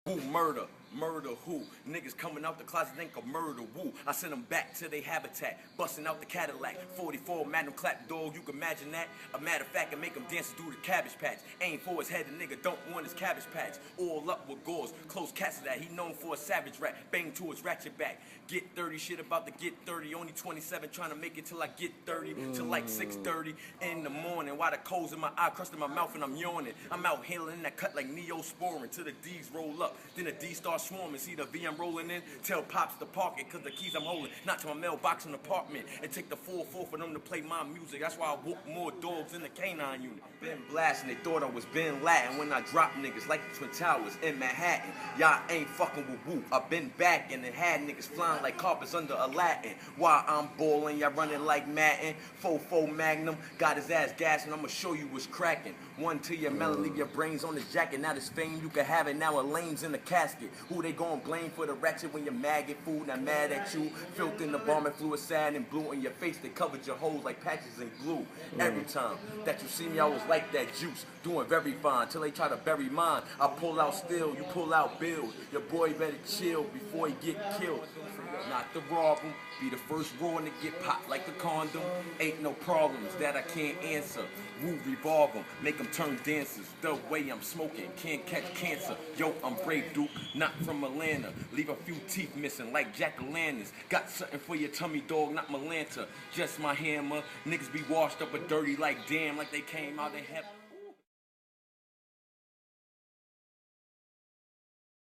Who murder? Murder who? Niggas coming out the closet think of murder woo. I send them back to their habitat, busting out the Cadillac. 44 Magnum clap dog, you can imagine that. A matter of fact, I make him dance through the cabbage patch. Aim for his head, the nigga don't want his cabbage patch. All up with gauze, close cats of that. He known for a savage rat, bang to his ratchet back. Get 30, shit about to get 30. Only 27, trying to make it till I get 30. Till like 6:30 in the morning. While the coals in my eye, crust in my mouth, and I'm yawning. I'm out hailing that cut like Neosporin till the D's roll up. Then the D start swarming. See the V I'm rolling in. Tell Pops to park it, cause the keys I'm holding. Not to my mailbox in the apartment. And take the 4-4 for them to play my music. That's why I whoop more dogs in the canine unit. Been blasting, they thought I was Ben Latin when I drop niggas like the Twin Towers in Manhattan. Y'all ain't fucking with woo. I been back and had niggas flying like carpets under Aladdin. While I'm ballin', y'all running like Madden. 4-4 Magnum, got his ass gassing. I'ma show you what's cracking. One to your melon, leave your brains on his jacket. Now this fame you can have it. Now a lame's in the casket. Who they gon' blame for the ratchet when your maggot food not mad at you? Filth in the bomb and fluid sad and blue in your face. They covered your holes like patches in glue. Every time that you see me, I was like that juice, doing very fine till they try to bury mine. I pull out still, you pull out bills. Your boy better chill before he get killed. Not to rob him, be the first raw to get popped like a condom. Ain't no problems that I can't answer. Woo, revolve them, make them turn dancers. The way I'm smoking, can't catch cancer. Yo, I'm Brave Duke, not from Atlanta. Leave a few teeth missing like jack-o'-lanterns. Got something for your tummy, dog, not Malanta. Just my hammer. Niggas be washed up or dirty like damn, like they came out of heaven.